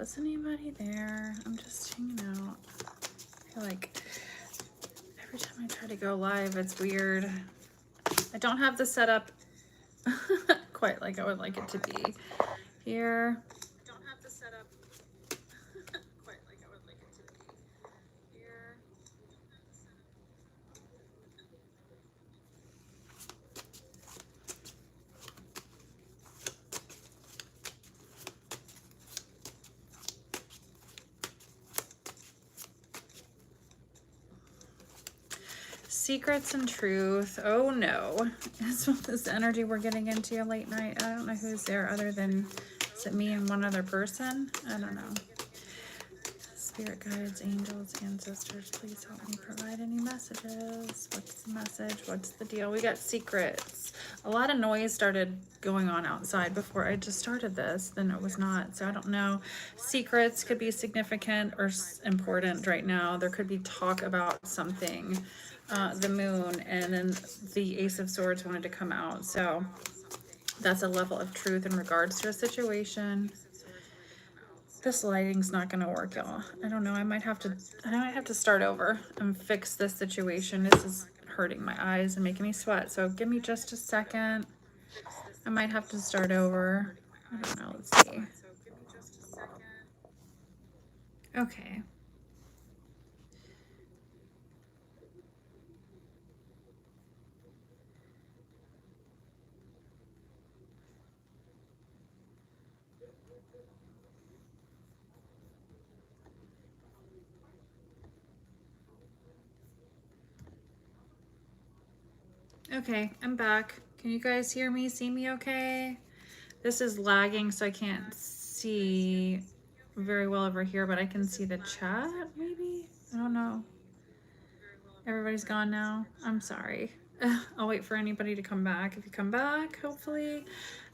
Is anybody there? I'm just hanging out. I feel like every time I try to go live, it's weird. I don't have the setup quite like I would like it to be here. Secrets and truth. Oh no. That's what this energy we're getting into late night. I don't know who's there other than, is it me and one other person? I don't know. Spirit guides, angels, ancestors, please help me provide any messages. What's the message? What's the deal? We got secrets. A lot of noise started going on outside before I just started this. Then it was not. So I don't know. Secrets could be significant or important right now. There could be talk about something. The moon, and then the Ace of Swords wanted to come out. So that's a level of truth in regards to a situation. This lighting's not gonna work, y'all. I don't know. I might have to start over and fix this situation. This is hurting my eyes and making me sweat. So give me just a second. I might have to start over. I don't know. Let's see. Okay. Okay, I'm back. Can you guys hear me, see me okay? This is lagging, so I can't see very well over here, but I can see the chat, maybe? I don't know. Everybody's gone now. I'm sorry. I'll wait for anybody to come back. If you come back, hopefully.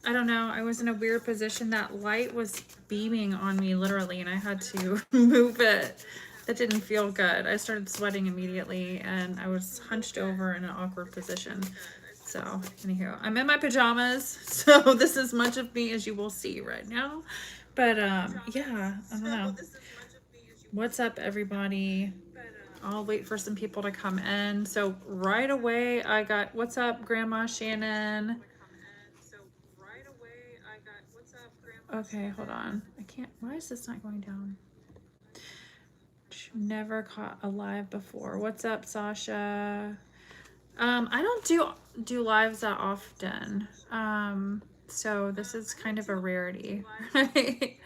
I don't know. I was in a weird position. That light was beaming on me, literally, and I had to move it. That didn't feel good. I started sweating immediately, and I was hunched over in an awkward position. So, anywho, I'm in my pajamas, so this is much of me as you will see right now. But, yeah, I don't know. What's up, everybody? I'll wait for some people to come in. So, right away, I got, what's up, Grandma Shannon? Okay, hold on. I can't, why is this not going down? Never caught a live before. What's up, Sasha? I don't do lives that often. So this is kind of a rarity, right?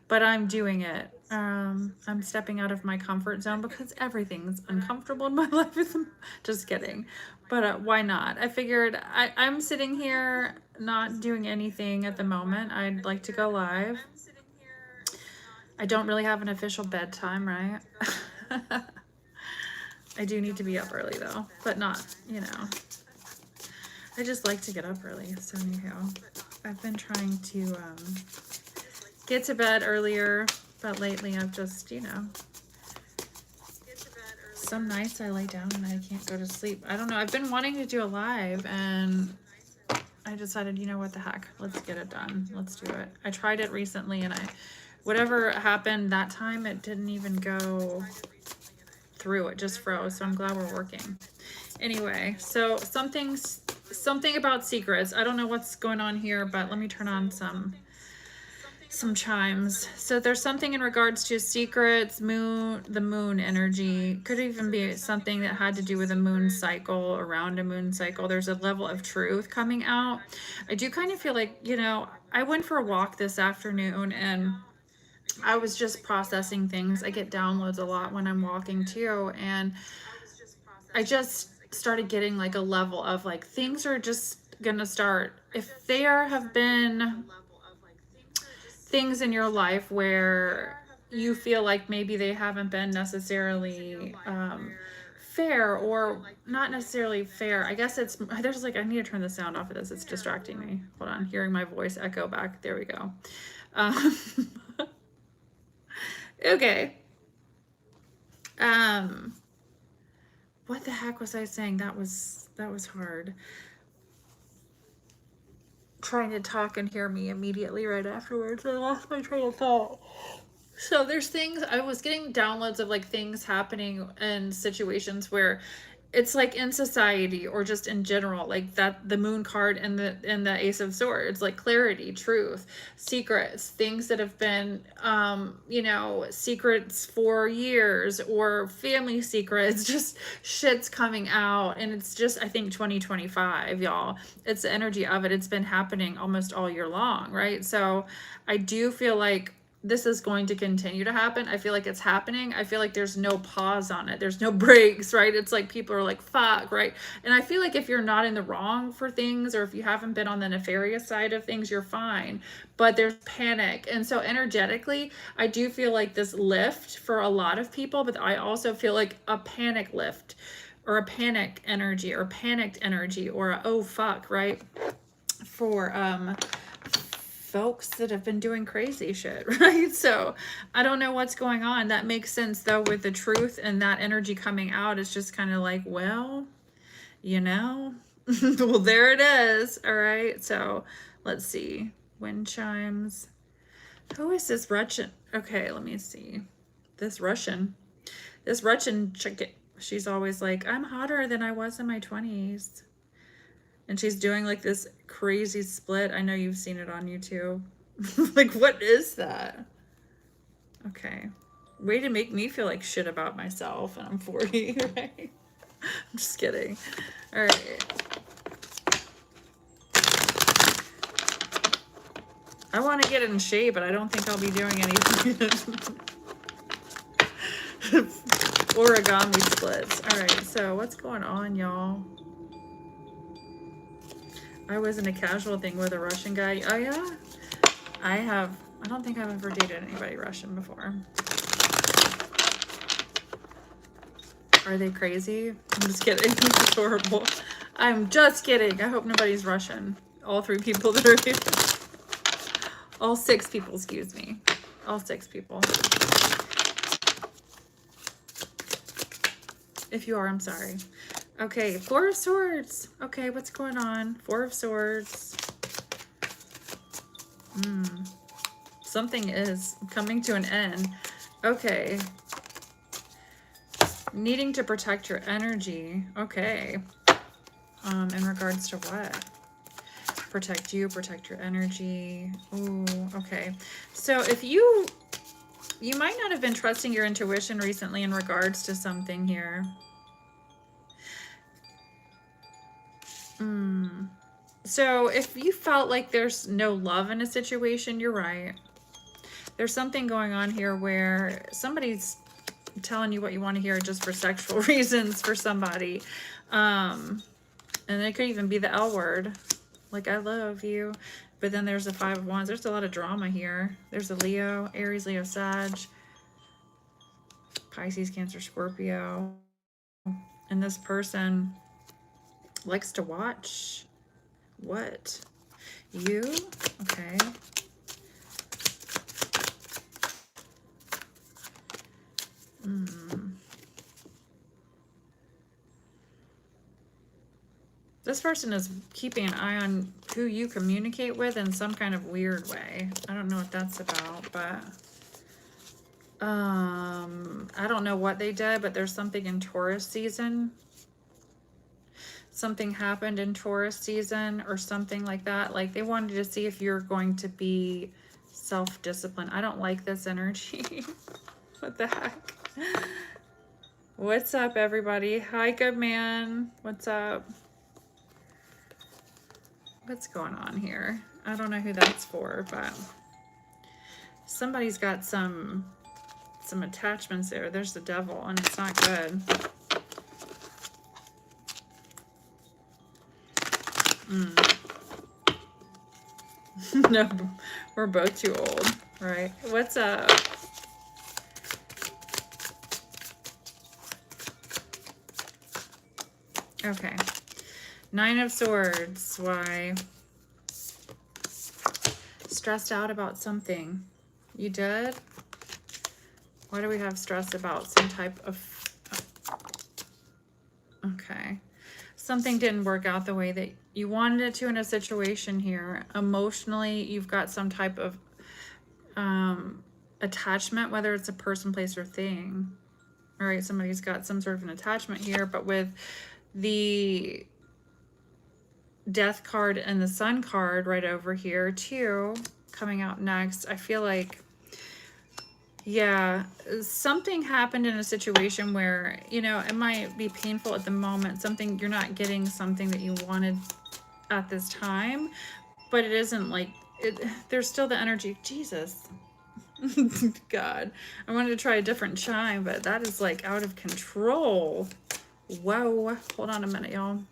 But I'm doing it. I'm stepping out of my comfort zone because everything's uncomfortable in my life. Just kidding. But why not? I figured I'm sitting here not doing anything at the moment. I'd like to go live. I don't really have an official bedtime, right? I do need to be up early though, but not, you know. I just like to get up early, so anyhow. I've been trying to get to bed earlier, but lately I've just, you know, some nights I lay down and I can't go to sleep. I don't know. I've been wanting to do a live and I decided, you know what the heck, let's get it done. Let's do it. I tried it recently and whatever happened that time, it didn't even go through. It just froze. So I'm glad we're working. Anyway, so something about secrets. I don't know what's going on here, but let me turn on some chimes. So there's something in regards to secrets, the moon energy. Could even be something that had to do with a moon cycle, around a moon cycle. There's a level of truth coming out. I do kind of feel like, you know, I went for a walk this afternoon and I was just processing things. I get downloads a lot when I'm walking too. And I just started getting like a level of like, things are just gonna start. If there have been things in your life where you feel like maybe they haven't been necessarily fair, or not necessarily fair. I guess there's like, I need to turn the sound off of this. It's distracting me. Hold on, hearing my voice echo back. There we go. Okay. What the heck was I saying? That was hard. Trying to talk and hear me immediately right afterwards. I lost my train of thought. So there's things, I was getting downloads of like things happening in situations where it's like in society or just in general, like that the moon card and the ace of swords, like clarity, truth, secrets, things that have been you know, secrets for years, or family secrets, just shit's coming out. And it's just, I think 2025, y'all, it's the energy of it. It's been happening almost all year long, right? So I do feel like this is going to continue to happen. I feel like it's happening. I feel like there's no pause on it. There's no breaks, right? It's like people are like, fuck, right? And I feel like if you're not in the wrong for things, or if you haven't been on the nefarious side of things, you're fine. But there's panic. And so energetically, I do feel like this lift for a lot of people, but I also feel like a panic lift, or a panic energy, or panicked energy, or a, oh fuck, right? For folks that have been doing crazy shit, right? So I don't know what's going on. That makes sense though, with the truth and that energy coming out. It's just kind of like, well, you know, well, there it is. All right. So let's see. Wind chimes. Who is this Russian? Okay, let me see. This Russian chick, she's always like, I'm hotter than I was in my 20s. And she's doing like this crazy split. I know you've seen it on YouTube. Like, what is that? Okay. Way to make me feel like shit about myself, and I'm 40, right? I'm just kidding. All right. I want to get in shape, but I don't think I'll be doing anything. Origami splits. All right. So what's going on, y'all? I was in a casual thing with a Russian guy. Oh, yeah? I don't think I've ever dated anybody Russian before. Are they crazy? I'm just kidding. It's horrible. I'm just kidding. I hope nobody's Russian. All 3 people that are here. All 6 people, excuse me. All 6 people. If you are, I'm sorry. Okay, 4 of Swords. Okay, what's going on? 4 of Swords. Something is coming to an end. Okay. Needing to protect your energy. Okay. In regards to what? Protect you, protect your energy. Ooh, okay. So if you might not have been trusting your intuition recently in regards to something here. So if you felt like there's no love in a situation, you're right. There's something going on here where somebody's telling you what you want to hear just for sexual reasons for somebody. And it could even be the L word. Like, I love you. But then there's the 5 of Wands. There's a lot of drama here. There's a Leo, Aries, Leo, Sag, Pisces, Cancer, Scorpio. And this person likes to watch what? You? Okay. This person is keeping an eye on who you communicate with in some kind of weird way. I don't know what that's about, but I don't know what they did, but there's something in Taurus season. Something happened in Taurus season or something like that. Like, they wanted to see if you're going to be self-disciplined. I don't like this energy. What the heck? What's up, everybody? Hi, good man. What's up? What's going on here? I don't know who that's for, but somebody's got some attachments there. There's the devil, and it's not good. No, we're both too old, right? What's up? Okay. 9 of Swords. Why? Stressed out about something. You did? Why do we have stress about some type of... Okay. Something didn't work out the way that you wanted it to in a situation here. Emotionally, you've got some type of attachment, whether it's a person, place, or thing. All right, somebody's got some sort of an attachment here, but with the Death card and the Sun card right over here too, coming out next, I feel like, yeah, something happened in a situation where, you know, it might be painful at the moment. Something, you're not getting something that you wanted at this time, but it isn't like, there's still the energy. Jesus. God, I wanted to try a different chime, but that is like out of control. Whoa, hold on a minute, y'all.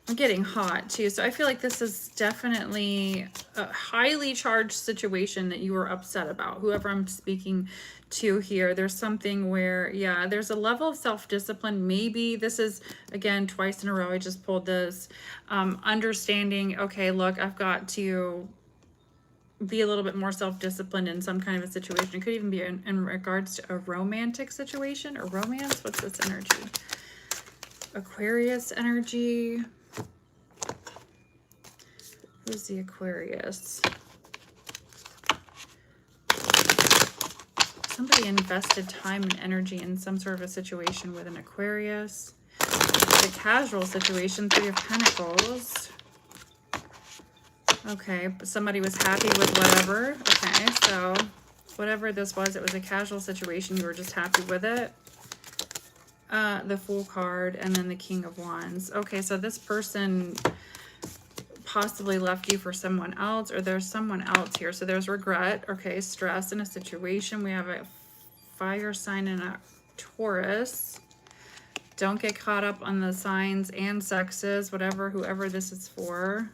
I'm getting hot too, so I feel like this is definitely a highly charged situation that you were upset about, whoever I'm speaking to here. There's something where, yeah, there's a level of self-discipline. Maybe this is, again, twice in a row I just pulled this, understanding, okay, look, I've got to be a little bit more self-disciplined in some kind of a situation. It could even be in regards to a romantic situation or romance. What's this energy? Aquarius energy. Who's the Aquarius? Somebody invested time and energy in some sort of a situation with an Aquarius. It's a casual situation, Three of Pentacles. Okay, but somebody was happy with whatever. Okay, so whatever this was, it was a casual situation. You were just happy with it. The Fool card and then the King of Wands. Okay, so this person possibly left you for someone else, or there's someone else here. So there's regret, okay, stress in a situation. We have a fire sign and a Taurus. Don't get caught up on the signs and sexes, whoever this is for,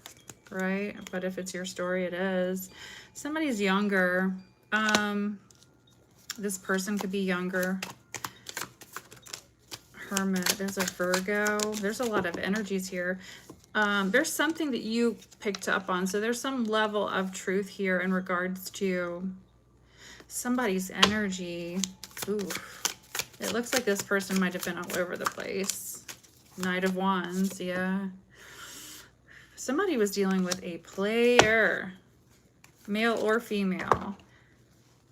right? But if it's your story, it is. Somebody's younger. This person could be younger. Hermit, there's a Virgo. There's a lot of energies here. There's something that you picked up on. So there's some level of truth here in regards to somebody's energy. Ooh, it looks like this person might have been all over the place. Knight of Wands, yeah. Somebody was dealing with a player, male or female.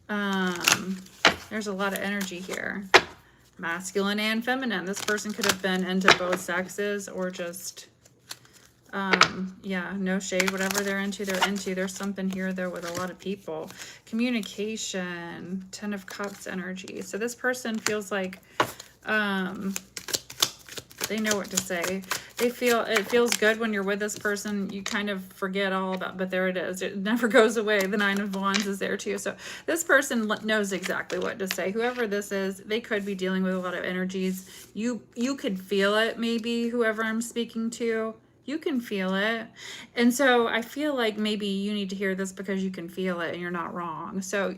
There's a lot of energy here. Masculine and feminine. This person could have been into both sexes, or just yeah, no shade, whatever they're into, they're into. There's something here though with a lot of people. Communication, Ten of Cups energy. So this person feels like they know what to say. It feels good when you're with this person. You kind of forget all about, but there it is. It never goes away. The Nine of Wands is there too. So this person knows exactly what to say. Whoever this is, they could be dealing with a lot of energies. You could feel it, maybe, whoever I'm speaking to. You can feel it. And so I feel like maybe you need to hear this because you can feel it and you're not wrong. So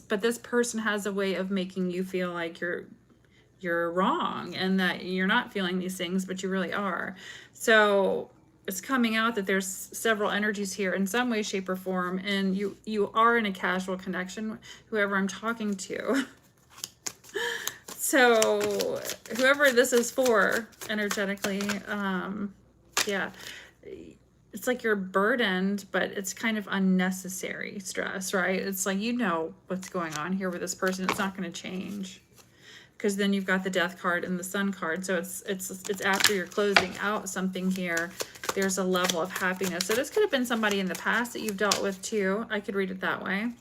but this person has a way of making you feel like you're wrong and that you're not feeling these things, but you really are. So it's coming out that there's several energies here in some way, shape, or form, and you are in a casual connection, whoever I'm talking to. So whoever this is for energetically, yeah, it's like you're burdened, but it's kind of unnecessary stress, right? It's like, you know what's going on here with this person. It's not going to change. Because then you've got the Death card and the Sun card. So it's after you're closing out something here, there's a level of happiness. So this could have been somebody in the past that you've dealt with too. I could read it that way.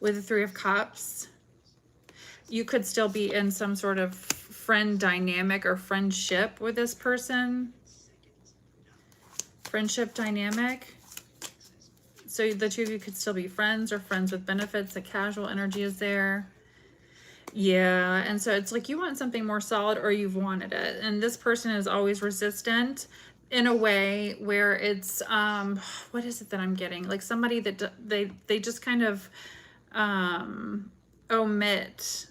With the Three of Cups, you could still be in some sort of friend dynamic or friendship with this person. Friendship dynamic. So the two of you could still be friends or friends with benefits. The casual energy is there. Yeah, and so it's like you want something more solid, or you've wanted it. And this person is always resistant in a way where it's, what is it that I'm getting? Like somebody that they just kind of omit.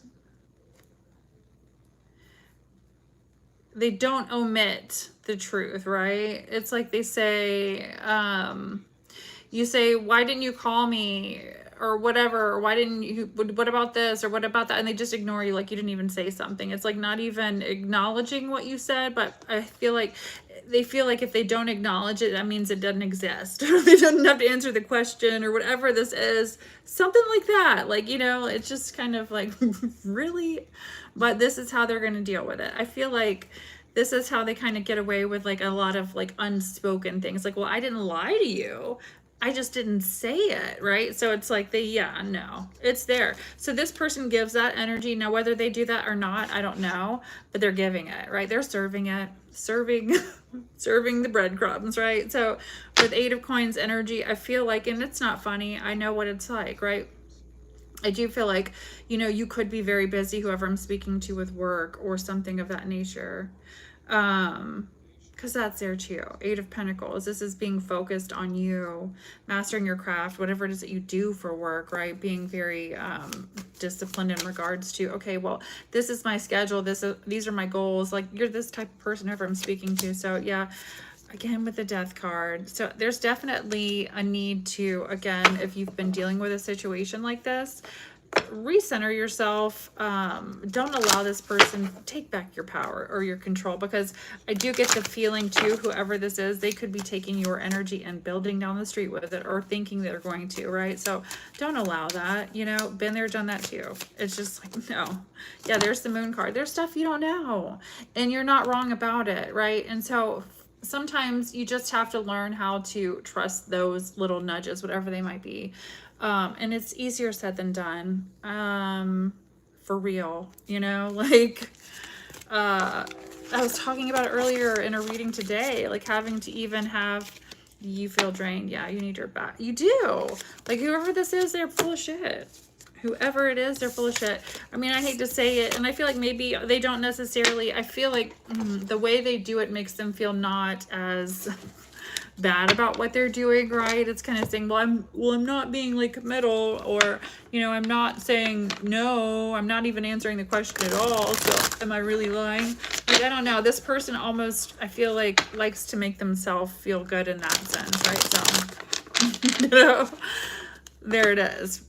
They don't omit the truth, right? It's like they say, you say, why didn't you call me? Or whatever, or why didn't you, what about this, or what about that? And they just ignore you like you didn't even say something. It's like not even acknowledging what you said, but I feel like they feel like if they don't acknowledge it, that means it doesn't exist. Or they don't have to answer the question or whatever this is. Something like that. Like, you know, it's just kind of like, really? But this is how they're going to deal with it. I feel like this is how they kind of get away with like a lot of like unspoken things. Like, well, I didn't lie to you. I just didn't say it, right? So it's like yeah, no, it's there. So this person gives that energy. Now, whether they do that or not, I don't know, but they're giving it, right? They're serving it, serving the breadcrumbs, right? So with 8 of Coins energy, I feel like, and it's not funny, I know what it's like, right? I do feel like, you know, you could be very busy, whoever I'm speaking to, with work or something of that nature. Because that's there too. 8 of Pentacles. This is being focused on you, mastering your craft, whatever it is that you do for work, right? Being very disciplined in regards to, okay, well, this is my schedule. These are my goals. Like, you're this type of person, whoever I'm speaking to. So yeah, again, with the Death card. So there's definitely a need to, again, if you've been dealing with a situation like this, recenter yourself. Don't allow this person take back your power or your control, because I do get the feeling too, whoever this is, they could be taking your energy and building down the street with it, or thinking they're going to, right? So don't allow that. You know, been there, done that too. It's just like, no. Yeah, there's the Moon card. There's stuff you don't know, and you're not wrong about it, right? And so sometimes you just have to learn how to trust those little nudges, whatever they might be. And it's easier said than done, for real, you know, like, I was talking about it earlier in a reading today, like having to even have, you feel drained. Yeah, you need your back. You do. Like, whoever this is, they're full of shit. Whoever it is, they're full of shit. I mean, I hate to say it, and I feel like maybe they don't necessarily, I feel like the way they do it makes them feel not as bad about what they're doing, right? It's kind of saying, well, I'm not being like committal, or, you know, I'm not saying no, I'm not even answering the question at all, so am I really lying? Like, I don't know. This person almost, I feel like, likes to make themselves feel good in that sense, right? So, you know, there it is.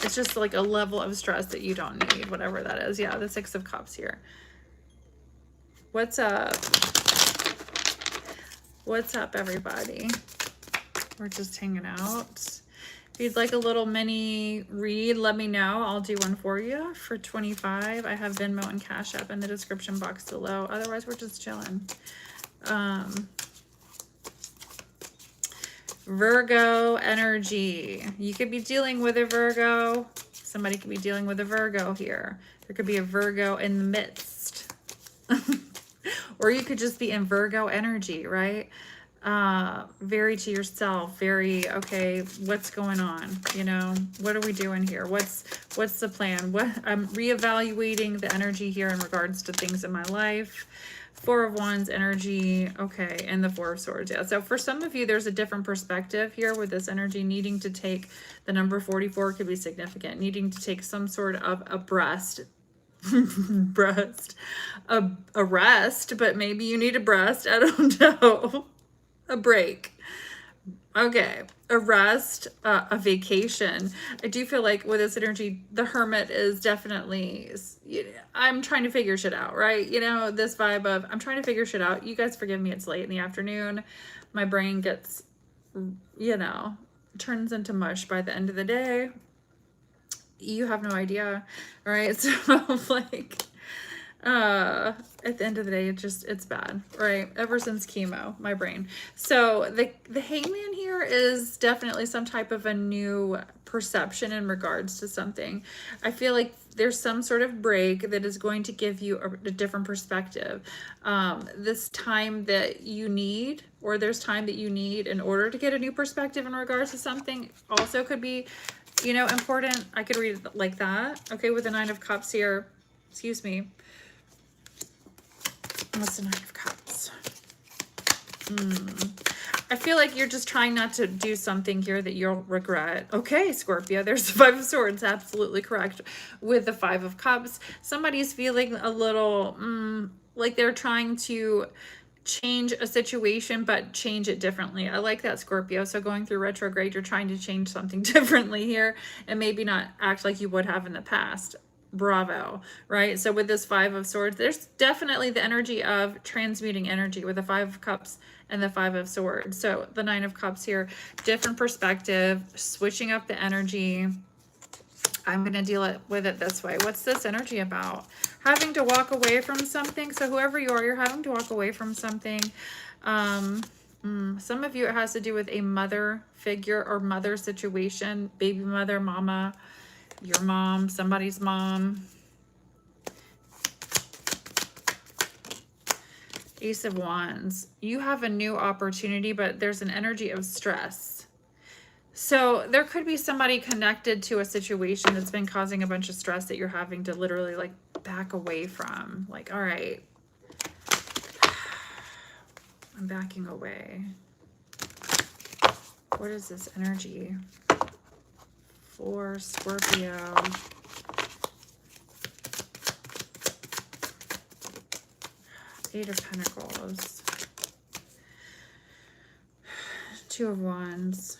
It's just like a level of stress that you don't need, whatever that is. Yeah, the 6 of Cups here. What's up? What's up, everybody? We're just hanging out. If you'd like a little mini read, let me know. I'll do one for you for 25. I have Venmo and Cash App in the description box below. Otherwise, we're just chilling. Virgo energy. You could be dealing with a Virgo. Somebody could be dealing with a Virgo here. There could be a Virgo in the midst. Or you could just be in Virgo energy, right? Very to yourself, very, okay, what's going on? You know, what are we doing here? What's the plan? I'm reevaluating the energy here in regards to things in my life. 4 of Wands energy, okay, and the 4 of Swords. Yeah, so for some of you, there's a different perspective here with this energy. Needing to take the number 44 could be significant. Needing to take some sort of a rest, but maybe you need a breast. I don't know. A break. Okay, a rest, a vacation. I do feel like with this energy, the Hermit is definitely, I'm trying to figure shit out, right? You know, this vibe of, I'm trying to figure shit out. You guys forgive me, it's late in the afternoon. My brain gets, you know, turns into mush by the end of the day. You have no idea, right? So like, at the end of the day, it's bad, right? Ever since chemo, my brain. So the Hangman here is definitely some type of a new perception in regards to something. I feel like there's some sort of break that is going to give you a different perspective. This time that you need, or there's time that you need in order to get a new perspective in regards to something, also could be, you know, important. I could read it like that. Okay, with the 9 of Cups here. Excuse me. What's the 9 of Cups? I feel like you're just trying not to do something here that you'll regret. Okay, Scorpio, there's the 5 of Swords. Absolutely correct. With the 5 of Cups, somebody's feeling a little like they're trying to change a situation, but change it differently. I like that, Scorpio. So going through retrograde, you're trying to change something differently here, and maybe not act like you would have in the past. Bravo, right? So with this Five of Swords, there's definitely the energy of transmuting energy with the Five of Cups and the Five of Swords. So the Nine of Cups here, different perspective, switching up the energy. I'm going to deal with it this way. What's this energy about? Having to walk away from something. So whoever you are, you're having to walk away from something. Some of you, it has to do with a mother figure or mother situation, baby mother, mama, your mom, somebody's mom. Ace of Wands. You have a new opportunity, but there's an energy of stress. So there could be somebody connected to a situation that's been causing a bunch of stress that you're having to literally like back away from. Like, all right, I'm backing away. What is this energy for Scorpio? Eight of Pentacles. Two of Wands.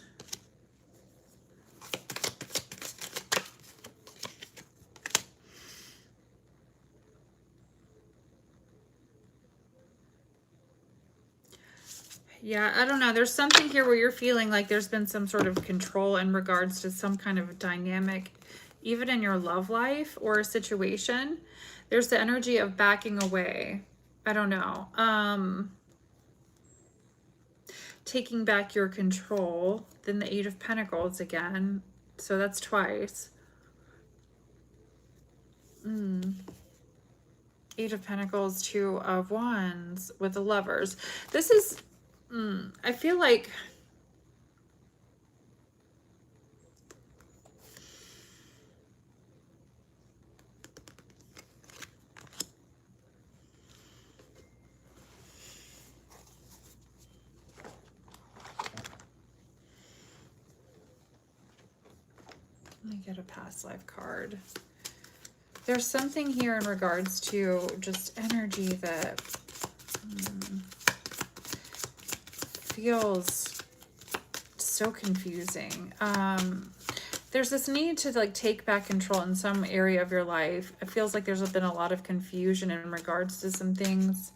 Yeah, I don't know. There's something here where you're feeling like there's been some sort of control in regards to some kind of dynamic, even in your love life or a situation. There's the energy of backing away. I don't know. Taking back your control. Then the Eight of Pentacles again. So that's twice. Eight of Pentacles, Two of Wands with the Lovers. This is... I feel like let me get a past life card. There's something here in regards to just energy that feels so confusing. There's this need to like take back control in some area of your life. It feels like there's been a lot of confusion in regards to some things,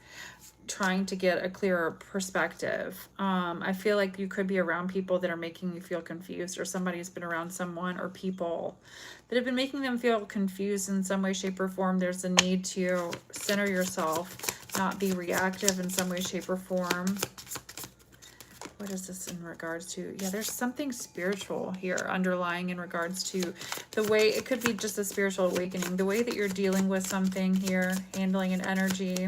trying to get a clearer perspective. I feel like you could be around people that are making you feel confused, or somebody's been around someone or people that have been making them feel confused in some way, shape, or form. There's a need to center yourself, not be reactive in some way, shape, or form. What is this in regards to? Yeah, there's something spiritual here underlying in regards to the way, it could be just a spiritual awakening, the way that you're dealing with something here, handling an energy.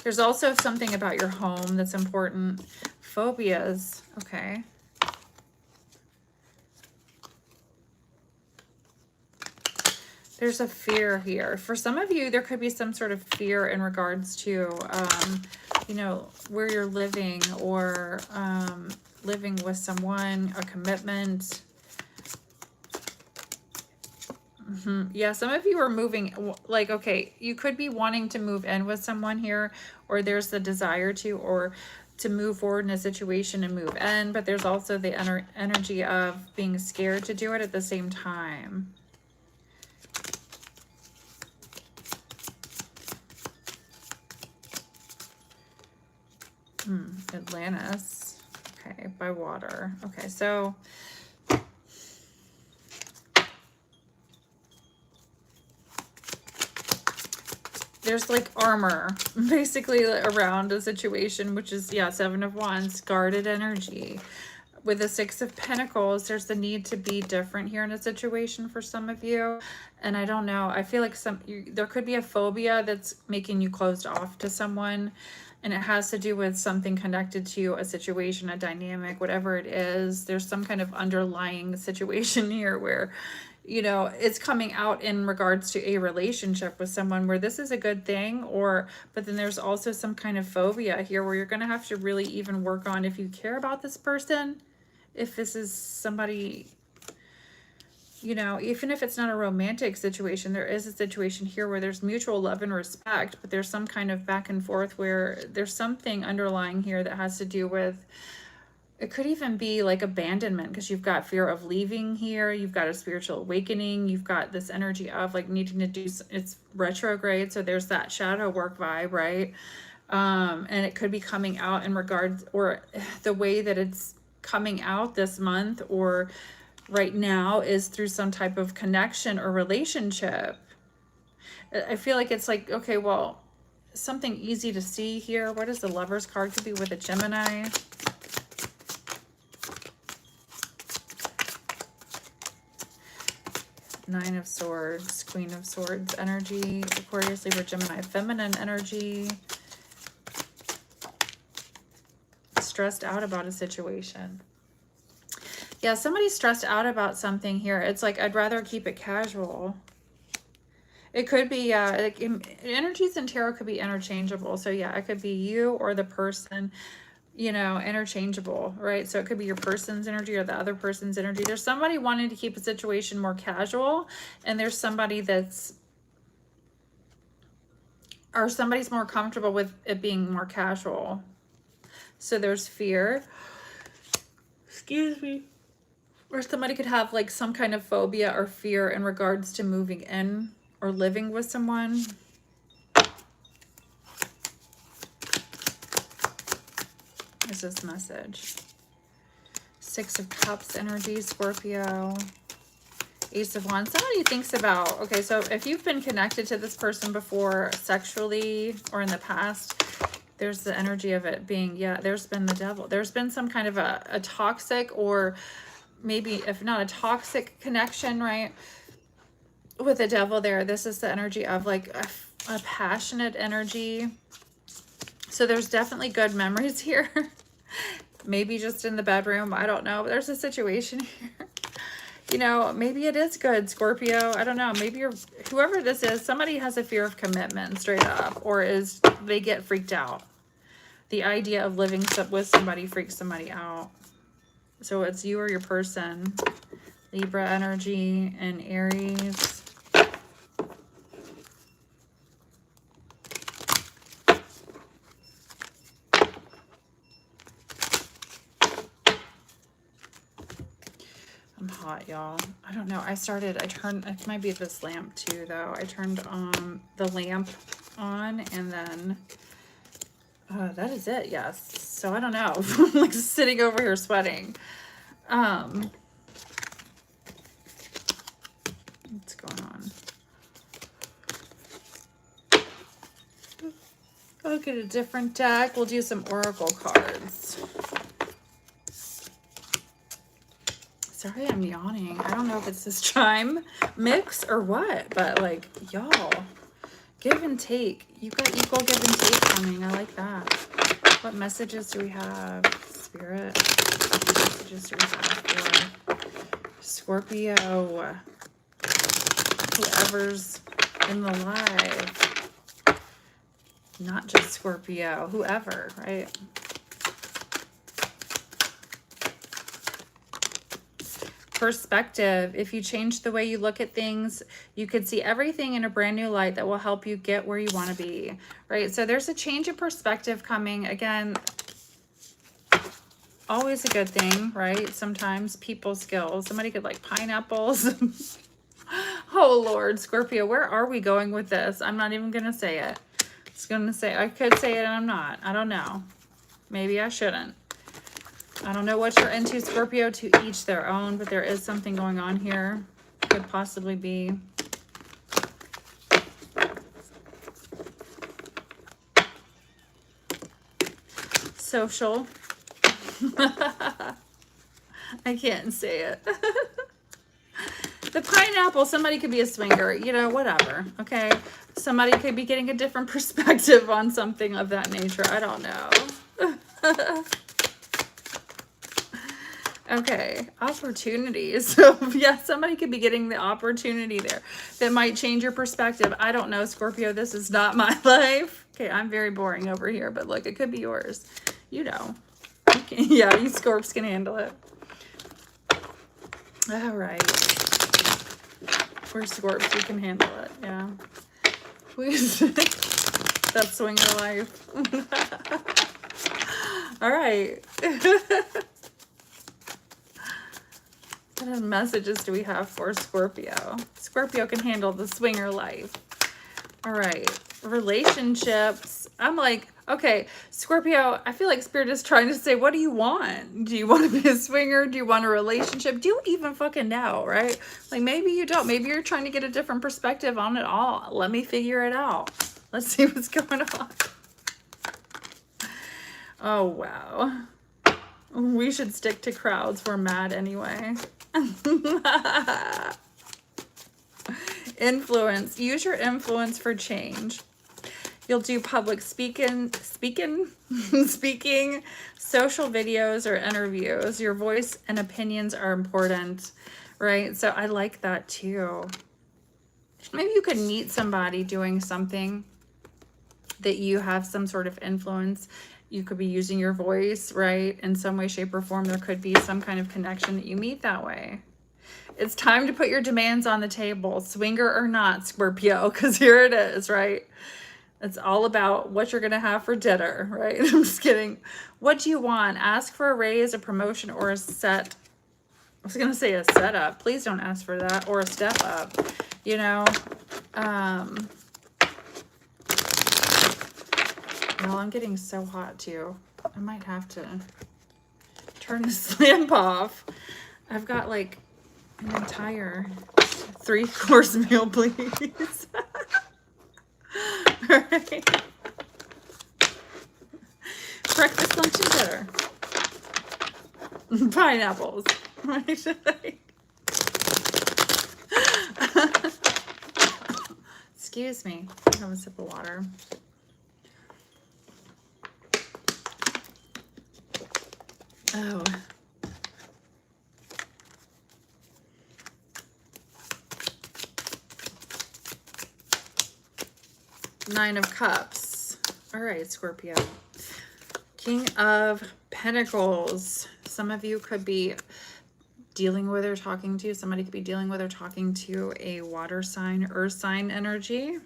There's also something about your home that's important. Phobias, okay. There's a fear here. For some of you, there could be some sort of fear in regards to, you know, where you're living, or living with someone, a commitment. Yeah, some of you are moving, like, okay, you could be wanting to move in with someone here, or there's the desire to, or to move forward in a situation and move in, but there's also the energy of being scared to do it at the same time. Atlantis. Okay, by water. Okay, so there's like armor basically around a situation, which is, yeah, Seven of Wands, guarded energy. With the Six of Pentacles, there's the need to be different here in a situation for some of you. And I don't know, I feel like there could be a phobia that's making you closed off to someone. And it has to do with something connected to a situation, a dynamic, whatever it is. There's some kind of underlying situation here where, you know, it's coming out in regards to a relationship with someone where this is a good thing, but then there's also some kind of phobia here where you're going to have to really even work on if you care about this person, if this is somebody, you know, even if it's not a romantic situation, there is a situation here where there's mutual love and respect, but there's some kind of back and forth where there's something underlying here that has to do with It could even be like abandonment, because you've got fear of leaving here. You've got a spiritual awakening. You've got this energy of like needing to do, it's retrograde. So there's that shadow work vibe, right? And it could be coming out in regards, or the way that it's coming out this month or right now is through some type of connection or relationship. I feel like it's like, okay, well, something easy to see here. What is the Lover's card? Could be with a Gemini. Nine of Swords, Queen of Swords energy, Aquarius, Libra, Gemini, feminine energy. Stressed out about a situation. Yeah, somebody's stressed out about something here. It's like, I'd rather keep it casual. It could be, like, energies in tarot could be interchangeable. So yeah, it could be you or the person, you know, interchangeable, right? So it could be your person's energy or the other person's energy. There's somebody wanting to keep a situation more casual, and there's somebody that's, or somebody's more comfortable with it being more casual. So there's fear. Excuse me. Or somebody could have like some kind of phobia or fear in regards to moving in or living with someone. Is this message? Six of Cups energy, Scorpio. Ace of Wands. Somebody thinks about, okay, so if you've been connected to this person before sexually or in the past, there's the energy of it being, yeah, there's been the devil. There's been some kind of a toxic, or maybe if not a toxic connection, right? With the devil there, this is the energy of like a passionate energy. So there's definitely good memories here. Maybe just in the bedroom. I don't know. But there's a situation here. You know, maybe it is good, Scorpio. I don't know. Maybe you're, whoever this is, somebody has a fear of commitment straight up, or is they get freaked out. The idea of living with somebody freaks somebody out. So it's you or your person. Libra energy and Aries. I'm hot, y'all. I don't know. I turned, it might be this lamp too, though. I turned the lamp on, and then that is it, yes. So I don't know. I'm like sitting over here sweating. What's going on? I'll get a different deck. We'll do some oracle cards. Sorry, I'm yawning. I don't know if it's this chime mix or what, but like, y'all, give and take. You got equal give and take coming. I like that. What messages do we have? Spirit. What messages do we have for Scorpio? Whoever's in the live. Not just Scorpio. Whoever, right? Perspective. If you change the way you look at things, you could see everything in a brand new light that will help you get where you want to be, right? So there's a change of perspective coming. Again, always a good thing, right? Sometimes people skills. Somebody could like pineapples. Oh Lord, Scorpio, where are we going with this? I'm not even gonna say it. It's gonna say, I could say it and I'm not. I don't know. Maybe I shouldn't. I don't know what you're into, Scorpio, to each their own, but there is something going on here. Could possibly be. Social. I can't say it. The pineapple, somebody could be a swinger, you know, whatever, okay? Somebody could be getting a different perspective on something of that nature. I don't know. Okay, opportunities. So yeah, somebody could be getting the opportunity there that might change your perspective. I don't know, Scorpio, this is not my life. Okay, I'm very boring over here, but look, it could be yours. You know. You can, yeah, you Scorps can handle it. All right. We're Scorps, we can handle it, yeah. Please. That's swinger life. All right. What messages do we have for Scorpio? Scorpio can handle the swinger life. All right, relationships. I'm like, okay, Scorpio, I feel like Spirit is trying to say, what do you want? Do you want to be a swinger? Do you want a relationship? Do you even fucking know, right? Like, maybe you don't. Maybe you're trying to get a different perspective on it all. Let me figure it out. Let's see what's going on. Oh, wow. We should stick to crowds. We're mad anyway. Influence. Use your influence for change. You'll do public speaking, social videos or interviews. Your voice and opinions are important, right? So I like that too. Maybe you could meet somebody doing something that you have some sort of influence. You could be using your voice, right? In some way, shape, or form. There could be some kind of connection that you meet that way. It's time to put your demands on the table, swinger or not, Scorpio, because here it is, right? It's all about what you're going to have for dinner, right? I'm just kidding. What do you want? Ask for a raise, a promotion, or a set. I was going to say a setup. Please don't ask for that. Or a step up, you know. Well, I'm getting so hot too. I might have to turn this lamp off. I've got like an entire 3-course meal, please. All right. Breakfast, lunch, and dinner. Pineapples. Excuse me. I'll have a sip of water. Oh. Nine of Cups. All right, Scorpio. King of Pentacles. Some of you could be dealing with or talking to. Somebody could be dealing with or talking to a water sign, earth sign energy.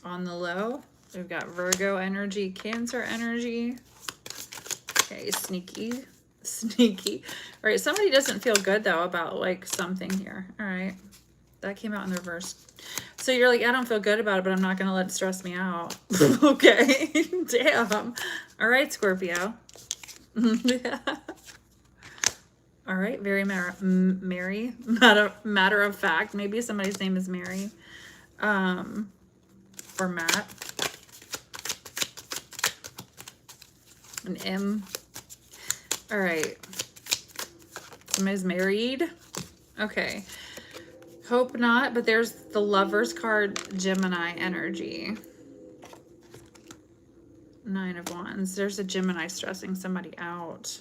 On the low, we've got Virgo energy, Cancer energy. Okay, sneaky. All right, somebody doesn't feel good though about like something here. All right, that came out in the reverse. So you're like, I don't feel good about it, but I'm not gonna let it stress me out. Okay, damn. All right, Scorpio. Yeah. All right, very Mary, matter of fact. Maybe somebody's name is Mary. Or Matt. An M. All right. Somebody's married. Okay. Hope not, but there's the Lover's card, Gemini energy. 9 of Wands. There's a Gemini stressing somebody out.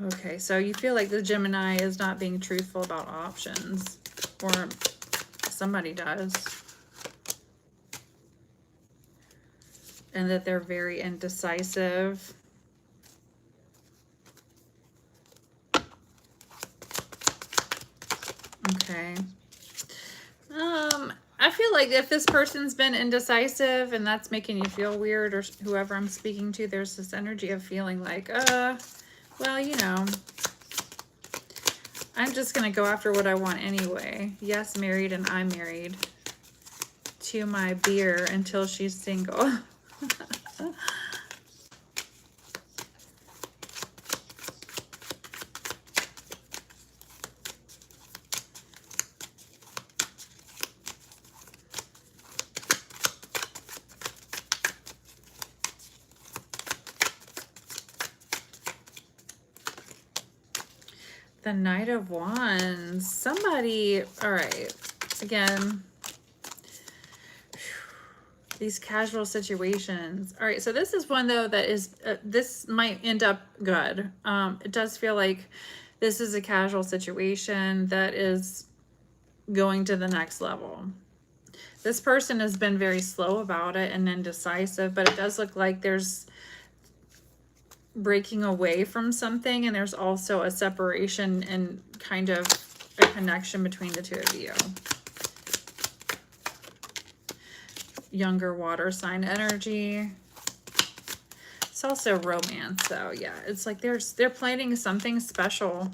Okay, so you feel like the Gemini is not being truthful about options. Or somebody does. And that they're very indecisive. Okay. I feel like if this person's been indecisive and that's making you feel weird, or whoever I'm speaking to, there's this energy of feeling like, well, you know, I'm just going to go after what I want anyway. Yes, married, and I'm married to my beer until she's single. The Knight of Wands. Somebody, all right, again, these casual situations. All right, so this is one though that is, this might end up good. It does feel like this is a casual situation that is going to the next level. This person has been very slow about it and indecisive, but it does look like there's breaking away from something, and there's also a separation and kind of a connection between the two of you. younger water sign energy. It's also romance, though. Yeah, it's like they're planning something special.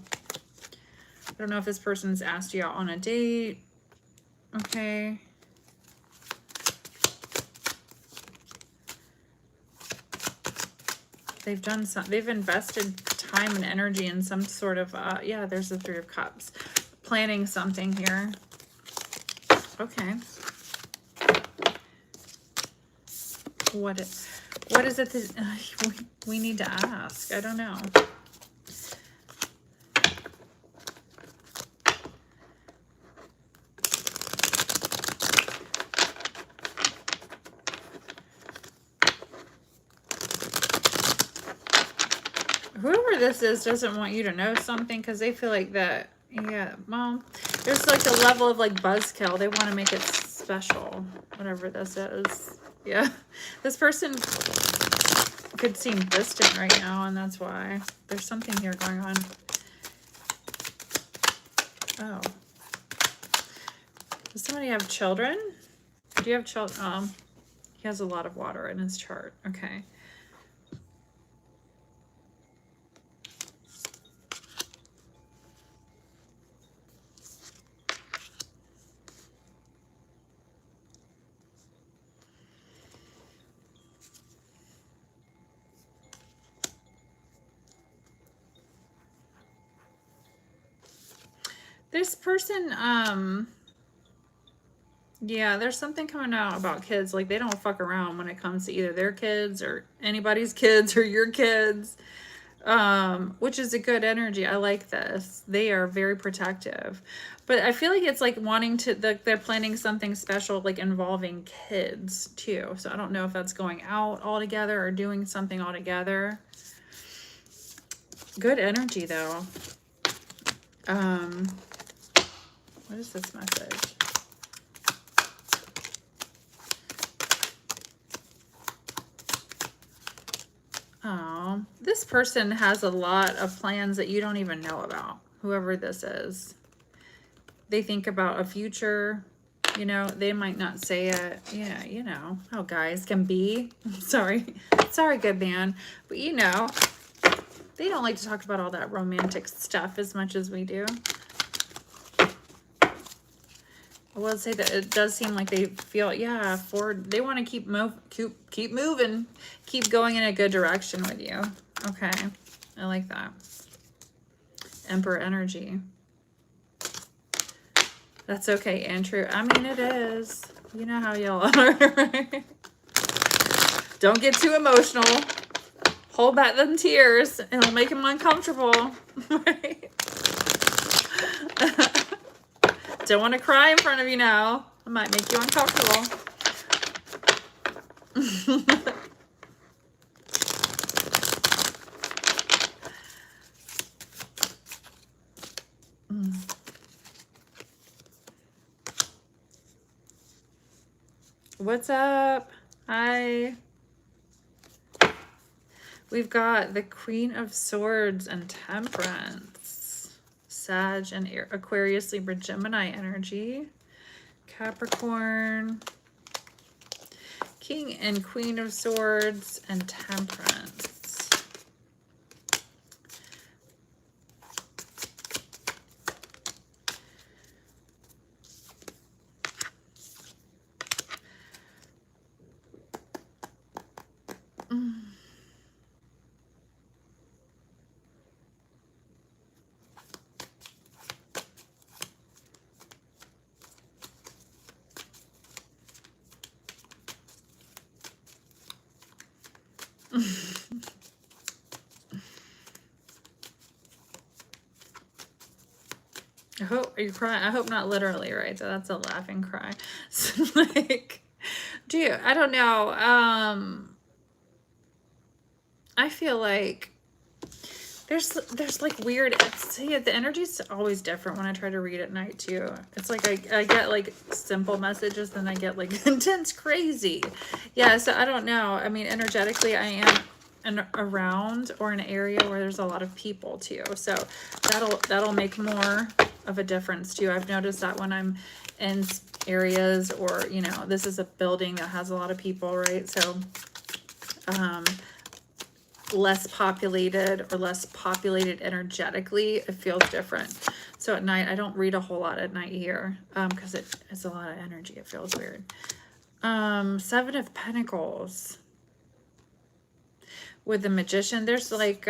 I don't know if this person's asked you out on a date. Okay. They've done some, they've invested time and energy in some sort of, yeah, there's the Three of Cups. Planning something here. Okay. What is it that we need to ask? I don't know. Whoever this is doesn't want you to know something because they feel like that, yeah, well, there's like a level of like buzzkill. They want to make it special, whatever this is. Yeah, this person could seem distant right now, and that's why. There's something here going on. Oh. Does somebody have children? Do you have children? He has a lot of water in his chart. Okay. This person, yeah, there's something coming out about kids. Like, they don't fuck around when it comes to either their kids or anybody's kids or your kids, which is a good energy. I like this. They are very protective. But I feel like it's like wanting to, they're planning something special, like involving kids too. So I don't know if that's going out all together or doing something all together. Good energy, though. What is this message? Oh, this person has a lot of plans that you don't even know about, whoever this is. They think about a future, you know, they might not say it. Yeah, you know how guys can be. Sorry, good man. But you know, they don't like to talk about all that romantic stuff as much as we do. I will say that it does seem like they feel, yeah, forward. They want to keep moving, keep going in a good direction with you. Okay, I like that. Emperor energy. That's okay, Andrew. I mean, it is. You know how y'all are, right? Don't get too emotional. Hold back them tears. It'll make them uncomfortable, right? Don't want to cry in front of you now. I might make you uncomfortable. What's up? Hi. We've got the Queen of Swords and Temperance. Sag and Aquarius, Libra, Gemini energy. Capricorn. King and Queen of Swords and Temperance. I hope, are you crying? I hope not literally, right? So that's a laughing cry. So like, dude, I don't know. I feel like there's like weird, see, the energy's always different when I try to read at night too. It's like I get like simple messages, then I get like intense crazy. Yeah, so I don't know. I mean, energetically I am around or an area where there's a lot of people too. So that'll make more of a difference too. I've noticed that when I'm in areas, or, you know, this is a building that has a lot of people, right? So, less populated or less populated energetically, it feels different. So at night, I don't read a whole lot at night here, because it's a lot of energy. It feels weird. Seven of Pentacles with the Magician. There's like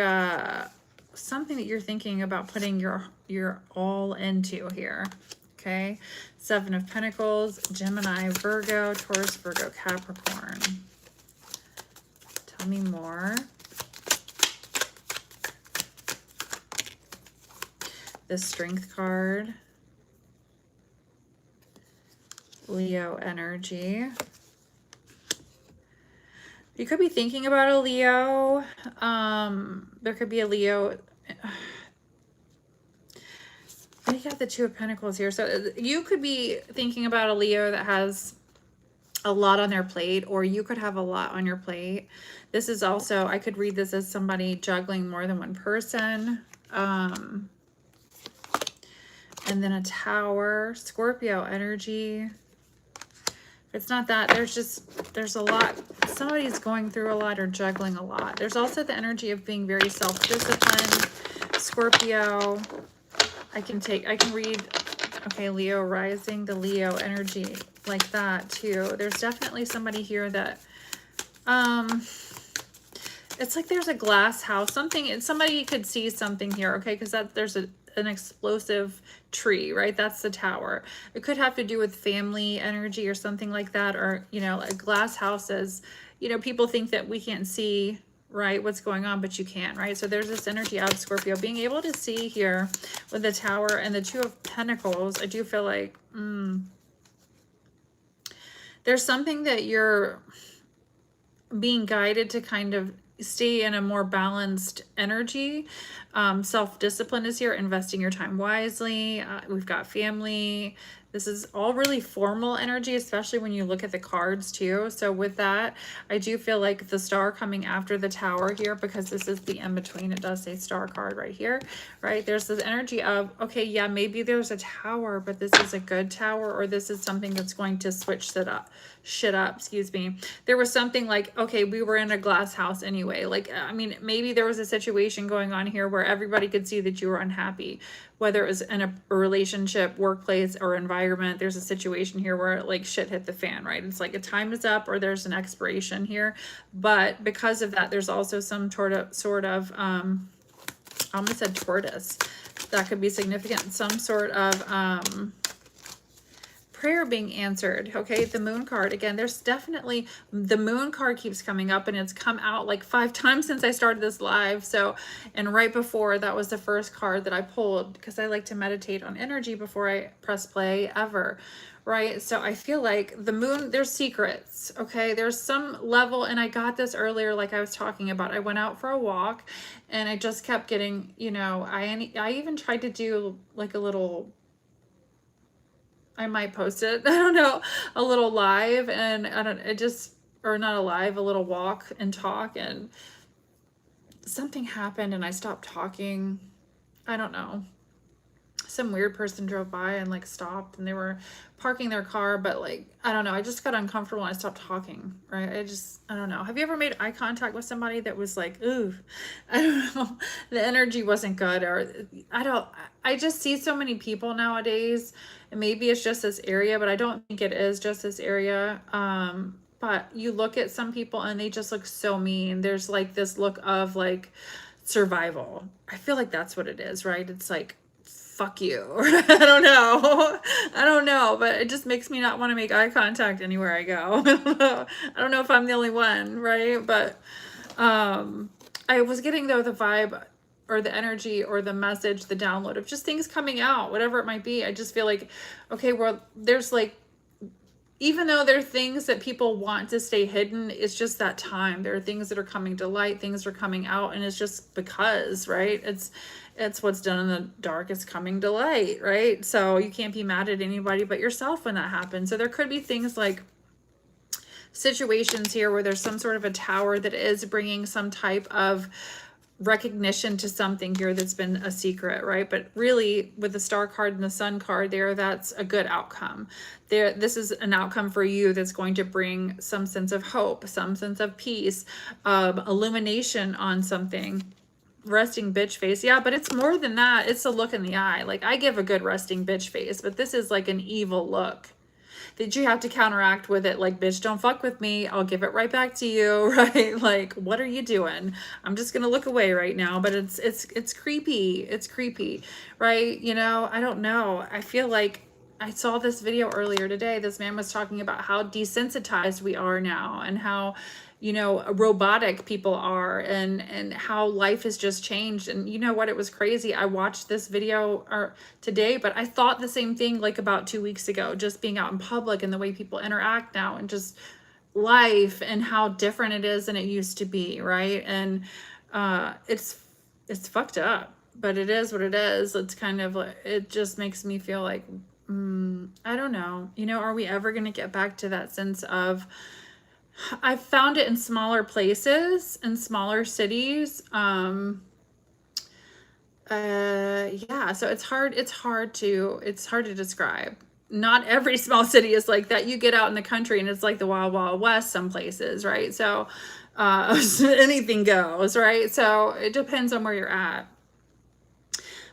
something that you're thinking about putting your all into here. Okay, Seven of Pentacles, Gemini, Virgo, Taurus, Virgo, Capricorn. Tell me more. The Strength card. Leo energy. You could be thinking about a Leo. There could be a Leo. You got the Two of Pentacles here. So you could be thinking about a Leo that has a lot on their plate, or you could have a lot on your plate. This is also, I could read this as somebody juggling more than one person. And then a Tower, Scorpio energy. It's not that, there's a lot, somebody's going through a lot or juggling a lot. There's also the energy of being very self-disciplined. Scorpio, I can read, okay, Leo rising, the Leo energy like that too. There's definitely somebody here that, it's like there's a glass house, somebody could see something here, okay, because there's an explosive tree, right? That's the Tower. It could have to do with family energy or something like that, or, you know, a glass house is, you know, people think that we can't see, right, what's going on, but you can, right? So there's this energy out of Scorpio being able to see here with the Tower and the Two of Pentacles. I do feel like there's something that you're being guided to kind of stay in a more balanced energy. Self-discipline is here, investing your time wisely. We've got family. This is all really formal energy, especially when you look at the cards too. So with that, I do feel like the Star coming after the Tower here, because this is the in-between. It does say Star card right here, right? There's this energy of, okay, yeah, maybe there's a Tower, but this is a good Tower, or this is something that's going to switch shit up, excuse me. There was something like, okay, we were in a glass house anyway. Like, I mean, maybe there was a situation going on here where everybody could see that you were unhappy, whether it was in a relationship, workplace, or environment. There's a situation here where like shit hit the fan, right? It's like a time is up, or there's an expiration here. But because of that, there's also some sort of I almost said tortoise. That could be significant. Some sort of prayer being answered. Okay, the Moon card again. There's definitely, the Moon card keeps coming up, and it's come out like 5 times since I started this live. So, and right before, that was the first card that I pulled, because I like to meditate on energy before I press play ever, right? So I feel like the Moon, there's secrets. Okay, there's some level, and I got this earlier, like I was talking about. I went out for a walk, and I just kept getting, you know, I even tried to do like a little, I might post it, I don't know, a little live, and or not a live, a little walk and talk, and something happened and I stopped talking. I don't know. Some weird person drove by and like stopped, and they were parking their car, but like, I don't know, I just got uncomfortable and I stopped talking, right? I don't know. Have you ever made eye contact with somebody that was like, ooh, I don't know, the energy wasn't good, or I just see so many people nowadays, and maybe it's just this area, but I don't think it is just this area. But you look at some people and they just look so mean. There's like this look of like survival. I feel like that's what it is, right? It's like, fuck you. I don't know, but it just makes me not want to make eye contact anywhere I go. I don't know if I'm the only one, right? But I was getting though the vibe or the energy or the message, the download of just things coming out, whatever it might be. I just feel like, okay, well, there's like, even though there are things that people want to stay hidden, it's just that time. There are things that are coming to light, things are coming out, and it's just because, right? It's what's done in the dark is coming to light, right? So you can't be mad at anybody but yourself when that happens. So there could be things like situations here where there's some sort of a Tower that is bringing some type of recognition to something here that's been a secret, right? But really, with the Star card and the Sun card there, that's a good outcome. This is an outcome for you that's going to bring some sense of hope, some sense of peace, illumination on something. Resting bitch face. Yeah, but it's more than that. It's a look in the eye. Like, I give a good resting bitch face, but this is like an evil look that you have to counteract with it. Like, bitch, don't fuck with me. I'll give it right back to you, right? Like, what are you doing? I'm just gonna look away right now. But it's creepy. It's creepy, right? You know, I don't know. I feel like I saw this video earlier today. This man was talking about how desensitized we are now, and how, you know, robotic people are, and how life has just changed. And you know what, it was crazy. I watched this video today, but I thought the same thing like about 2 weeks ago, just being out in public and the way people interact now, and just life, and how different it is than it used to be, right? And it's fucked up, but it is what it is. It's kind of like, it just makes me feel like, I don't know, you know, are we ever going to get back to that sense of, I've found it in smaller places, in smaller cities. Yeah, so it's hard to describe. Not every small city is like that. You get out in the country and it's like the Wild Wild West some places, right? So anything goes, right? So it depends on where you're at.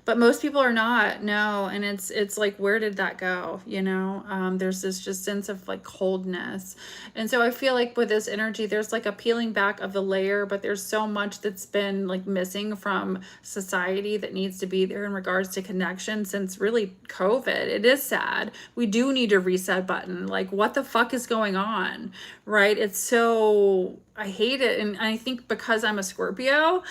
But most people are not, no. And it's like, where did that go? You know, there's this just sense of like coldness. And so I feel like with this energy, there's like a peeling back of the layer, but there's so much that's been like missing from society that needs to be there in regards to connection since really COVID. It is sad. We do need a reset button. Like, what the fuck is going on, right? It's so, I hate it. And I think because I'm a Scorpio,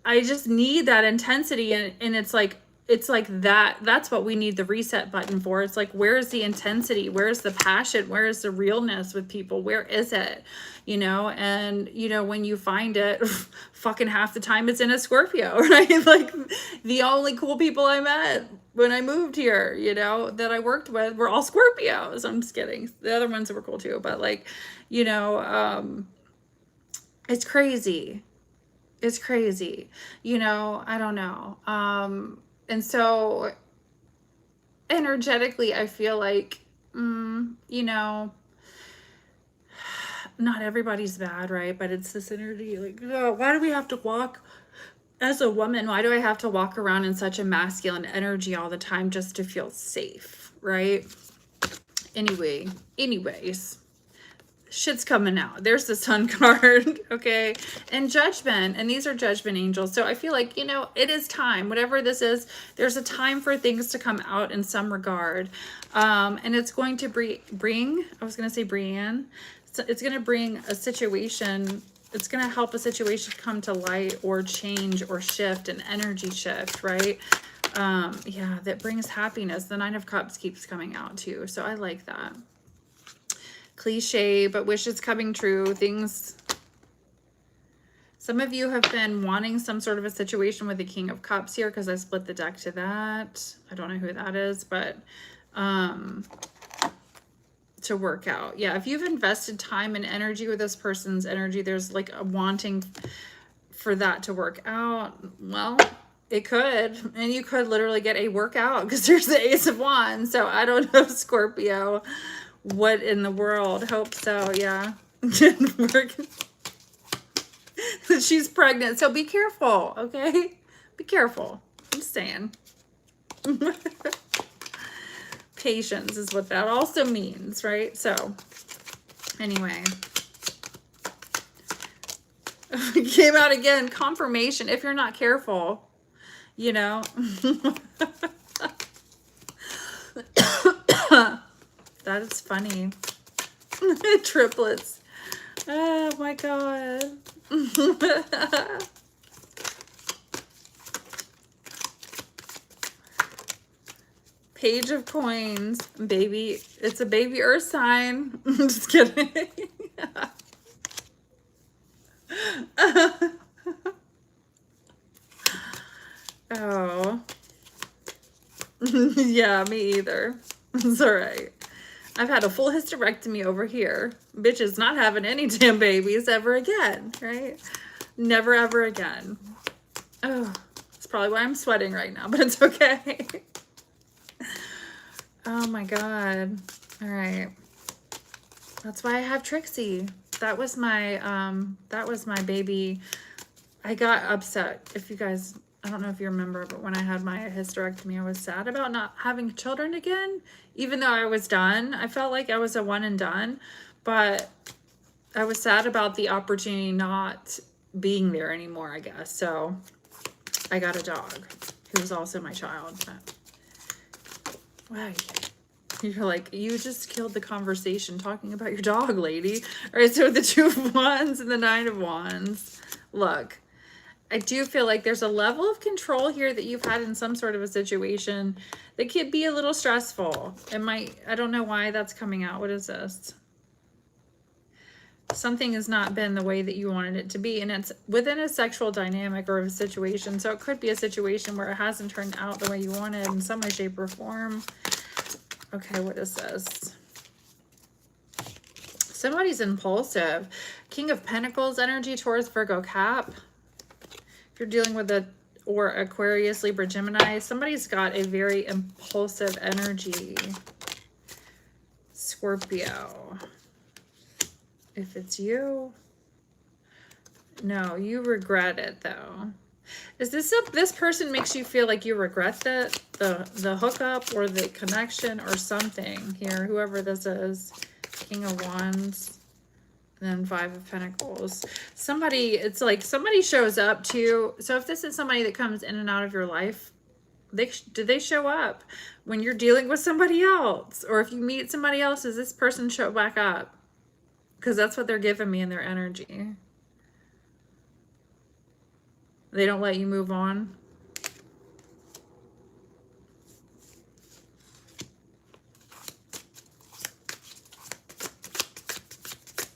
I just need that intensity, and it's like that's what we need the reset button for. It's like, where's the intensity? Where's the passion? Where's the realness with people? Where is it? You know, and you know, when you find it, fucking half the time it's in a Scorpio, right? Like, the only cool people I met when I moved here, you know, that I worked with were all Scorpios. I'm just kidding. The other ones were cool too, but like, you know, it's crazy. It's crazy, you know, I don't know. And so energetically, I feel like, you know, not everybody's bad, right? But it's this energy, like, oh, why do we have to walk as a woman? Why do I have to walk around in such a masculine energy all the time just to feel safe, right? Anyways. Shit's coming out. There's the Sun card, okay? And Judgment, and these are Judgment angels. So I feel like, you know, it is time. Whatever this is, there's a time for things to come out in some regard. And it's going to bring, I was going to say Brienne, so it's going to bring a situation, it's going to help a situation come to light or change or shift, an energy shift, right? Yeah, that brings happiness. The Nine of Cups keeps coming out too. So I like that. Cliche, but wishes coming true. Things, some of you have been wanting some sort of a situation with the King of Cups here, because I split the deck to that. I don't know who that is, but to work out. Yeah, if you've invested time and energy with this person's energy, there's like a wanting for that to work out. Well, it could, and you could literally get a workout, because there's the Ace of Wands. So I don't know, Scorpio, what in the world? Hope so. Yeah. She's pregnant, so be careful, okay? Be careful. I'm saying. Patience is what that also means, right? So anyway, came out again. Confirmation. If you're not careful, you know. That is funny. Triplets. Oh my God. Page of Coins. Baby. It's a baby earth sign. I'm just kidding. Oh. Yeah, me either. It's all right. I've had a full hysterectomy over here. Bitch is not having any damn babies ever again, right? Never, ever again. Oh, that's probably why I'm sweating right now, but it's okay. Oh my God. All right. That's why I have Trixie. That was my baby. I got upset. If you guys, I don't know if you remember, but when I had my hysterectomy, I was sad about not having children again. Even though I was done, I felt like I was a one and done, but I was sad about the opportunity not being there anymore, I guess. So I got a dog who was also my child. But, wow. You're like, you just killed the conversation talking about your dog, lady. All right, so the Two of Wands and the Nine of Wands. Look, I do feel like there's a level of control here that you've had in some sort of a situation that could be a little stressful. It might, I don't know why that's coming out. What is this? Something has not been the way that you wanted it to be, and it's within a sexual dynamic or a situation. So it could be a situation where it hasn't turned out the way you wanted in some way, shape, or form. Okay, what is this? Somebody's impulsive. King of Pentacles energy, Taurus, Virgo, Cap. If you're dealing with or Aquarius, Libra, Gemini, somebody's got a very impulsive energy. Scorpio. If it's you, no, you regret it though. Is this this person makes you feel like you regret the hookup or the connection or something here, whoever this is. King of Wands, and then Five of Pentacles. Somebody, it's like somebody shows up to you. So if this is somebody that comes in and out of your life, do they show up when you're dealing with somebody else? Or if you meet somebody else, does this person show back up? Because that's what they're giving me in their energy. They don't let you move on.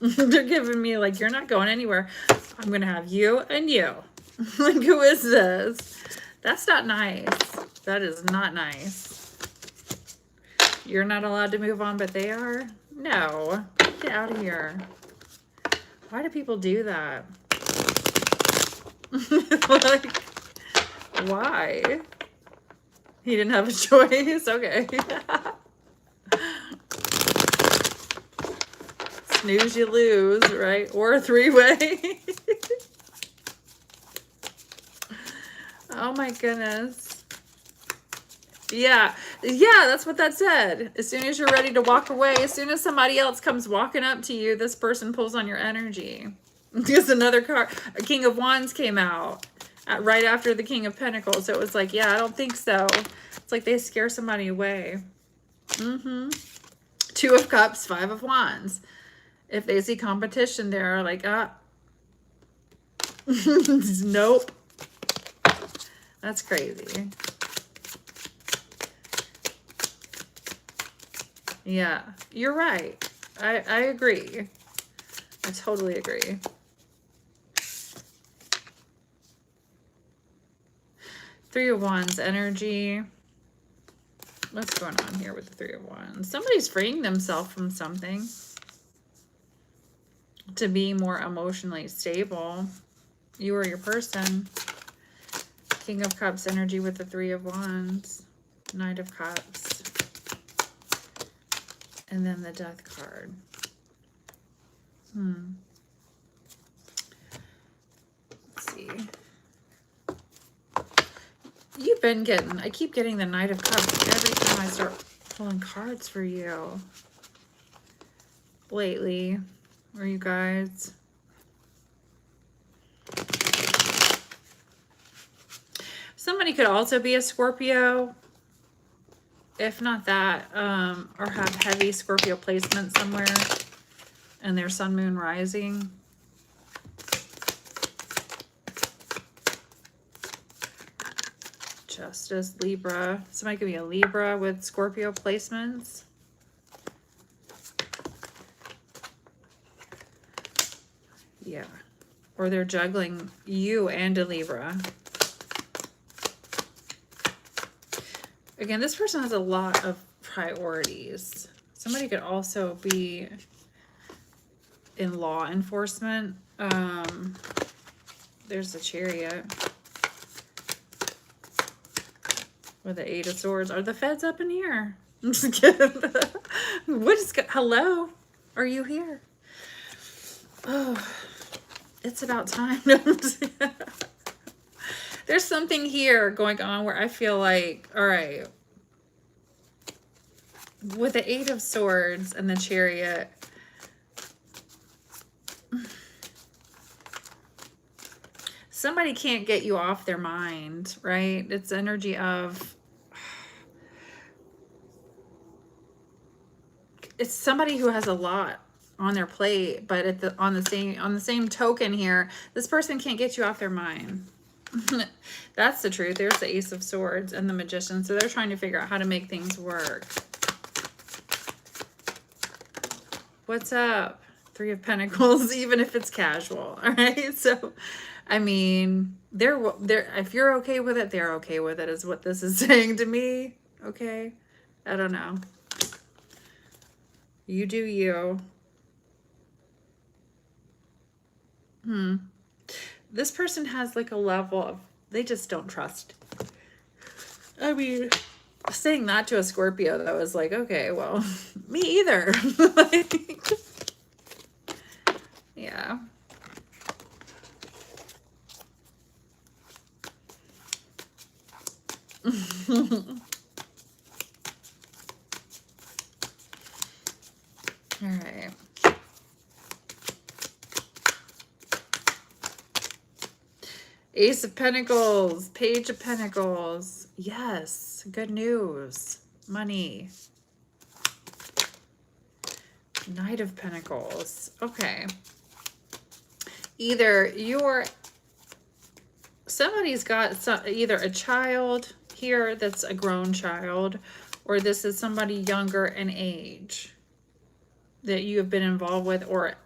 They're giving me like, you're not going anywhere. I'm going to have you and you. Like, who is this? That's not nice. That is not nice. You're not allowed to move on, but they are? No. Get out of here. Why do people do that? Like, why? He didn't have a choice? Okay. Snooze, you lose, right? Or a three-way. Oh my goodness. Yeah, that's what that said. As soon as you're ready to walk away, as soon as somebody else comes walking up to you, this person pulls on your energy. Because another card, a King of Wands came out right after the King of Pentacles. So it was like, yeah, I don't think so. It's like they scare somebody away. Two of Cups, Five of Wands. If they see competition, they're like, nope. That's crazy. Yeah, you're right. I agree. I totally agree. Three of Wands energy. What's going on here with the Three of Wands? Somebody's freeing themselves from something to be more emotionally stable. You or your person. King of Cups energy with the Three of Wands. Knight of Cups. And then the Death card. Let's see. You've been getting, I keep getting the Knight of Cups every time I start pulling cards for you lately. Or you guys. Somebody could also be a Scorpio. If not that, or have heavy Scorpio placement somewhere and their sun, moon, rising. Justice, Libra. Somebody could be a Libra with Scorpio placements. Yeah. Or they're juggling you and a Libra. Again, this person has a lot of priorities. Somebody could also be in law enforcement. There's the Chariot. with the Eight of Swords. Are the feds up in here? I'm just kidding. What is hello? Are you here? Oh, it's about time. There's something here going on where I feel like, all right, with the Eight of Swords and the Chariot, somebody can't get you off their mind, right? It's energy of, it's somebody who has a lot on their plate, but at the on the same token here, this person can't get you off their mind. That's the truth. There's the Ace of Swords and the Magician. So they're trying to figure out how to make things work. What's up? Three of Pentacles, even if it's casual. All right. So, I mean, they're if you're okay with it, they're okay with it, is what this is saying to me. Okay. I don't know. You do you. This person has like a level of, they just don't trust. I mean, saying that to a Scorpio though is like, okay, well, me either. Like, yeah. All right. Ace of Pentacles, Page of Pentacles. Yes, good news. Money. Knight of Pentacles. Okay. Either somebody's got either a child here that's a grown child, or this is somebody younger in age that you have been involved with, or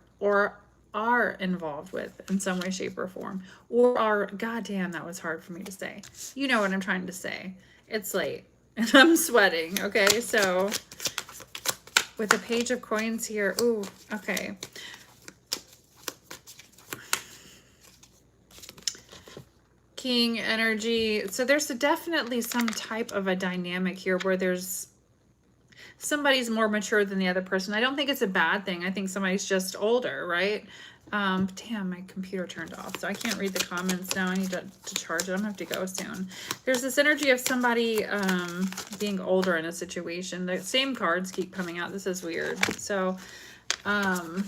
are involved with in some way, shape, or form, or are, goddamn, that was hard for me to say. You know what I'm trying to say. It's late and I'm sweating. Okay, so with the Page of Coins here, ooh, okay. King energy. So there's definitely some type of a dynamic here where there's somebody's more mature than the other person. I don't think it's a bad thing. I think somebody's just older, right? Damn, my computer turned off, so I can't read the comments now. I need to charge it. I'm gonna have to go soon. There's this energy of somebody being older in a situation. The same cards keep coming out. This is weird. So I'm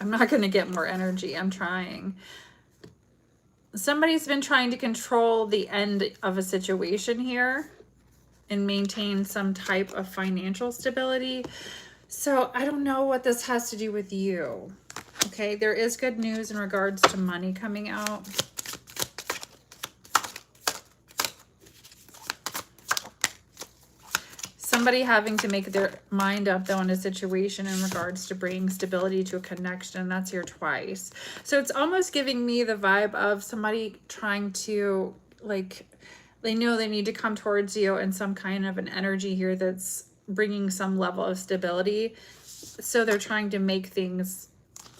not gonna get more energy. I'm trying. Somebody's been trying to control the end of a situation here and maintain some type of financial stability. So I don't know what this has to do with you. Okay, there is good news in regards to money coming out. Somebody having to make their mind up though in a situation in regards to bringing stability to a connection. That's here twice. So it's almost giving me the vibe of somebody trying to, like, they know they need to come towards you in some kind of an energy here that's bringing some level of stability. So they're trying to make things,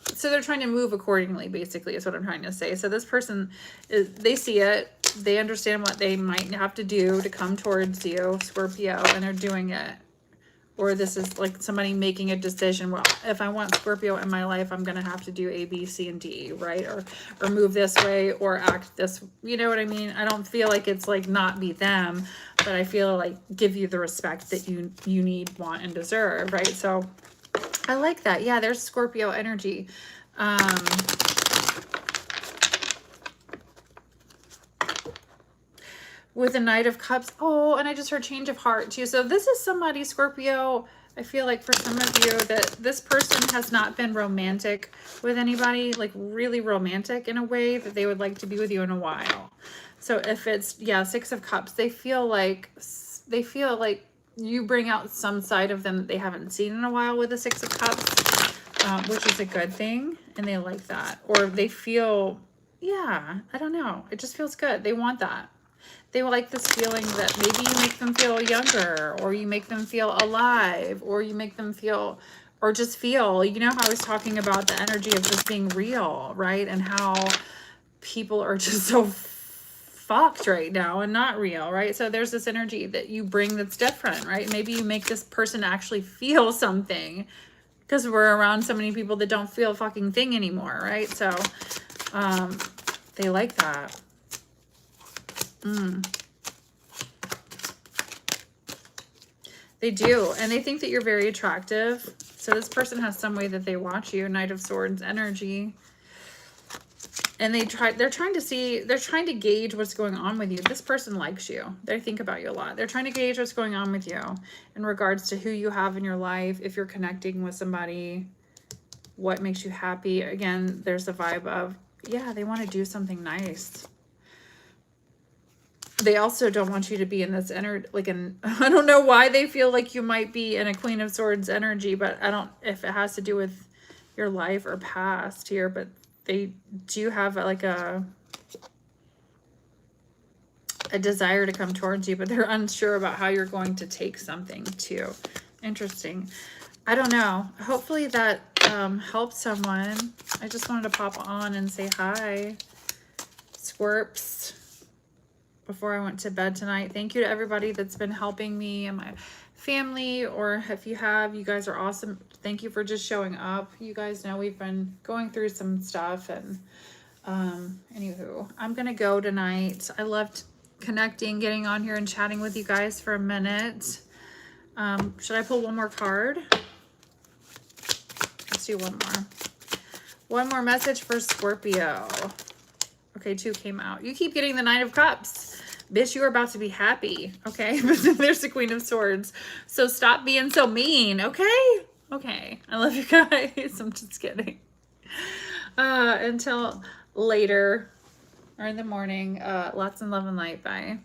so they're trying to move accordingly, basically, is what I'm trying to say. So this person, they see it. They understand what they might have to do to come towards you, Scorpio, and they're doing it. Or this is like somebody making a decision. Well, if I want Scorpio in my life, I'm going to have to do A, B, C, and D, right? Or move this way or act this, you know what I mean? I don't feel like it's like not be them, but I feel like give you the respect that you need, want, and deserve, right? So I like that. Yeah, there's Scorpio energy. With the Knight of Cups. Oh, and I just heard change of heart too. So this is somebody, Scorpio, I feel like for some of you that this person has not been romantic with anybody, like really romantic in a way that they would like to be with you in a while. So if it's, yeah, Six of Cups, they feel like you bring out some side of them that they haven't seen in a while with the Six of Cups, which is a good thing. And they like that. Or they feel, yeah, I don't know. It just feels good. They want that. They like this feeling that maybe you make them feel younger, or you make them feel alive, or you make them feel, or just feel, you know how I was talking about the energy of just being real, right? And how people are just so fucked right now and not real, right? So there's this energy that you bring that's different, right? Maybe you make this person actually feel something, because we're around so many people that don't feel a fucking thing anymore, right? So they like that. They do, and they think that you're very attractive. So this person has some way that they watch you, Knight of Swords energy. And they're trying to gauge what's going on with you. This person likes you. They think about you a lot. They're trying to gauge what's going on with you in regards to who you have in your life, if you're connecting with somebody, what makes you happy. Again, there's a vibe of, yeah, they want to do something nice. They also don't want you to be in this energy, I don't know why they feel like you might be in a Queen of Swords energy, but I don't, if it has to do with your life or past here, but they do have like a desire to come towards you, but they're unsure about how you're going to take something too. Interesting. I don't know. Hopefully that helps someone. I just wanted to pop on and say hi, Scorps, before I went to bed tonight. Thank you to everybody that's been helping me and my family, or if you have, you guys are awesome. Thank you for just showing up. You guys know we've been going through some stuff, and anywho, I'm gonna go tonight. I loved connecting, getting on here and chatting with you guys for a minute. Should I pull one more card? Let's do one more. One more message for Scorpio. Okay, 2 came out. You keep getting the Knight of Cups. Bitch, you are about to be happy, okay? But then there's the Queen of Swords. So stop being so mean, okay? Okay, I love you guys. I'm just kidding. Until later, or in the morning, lots of love and light. Bye.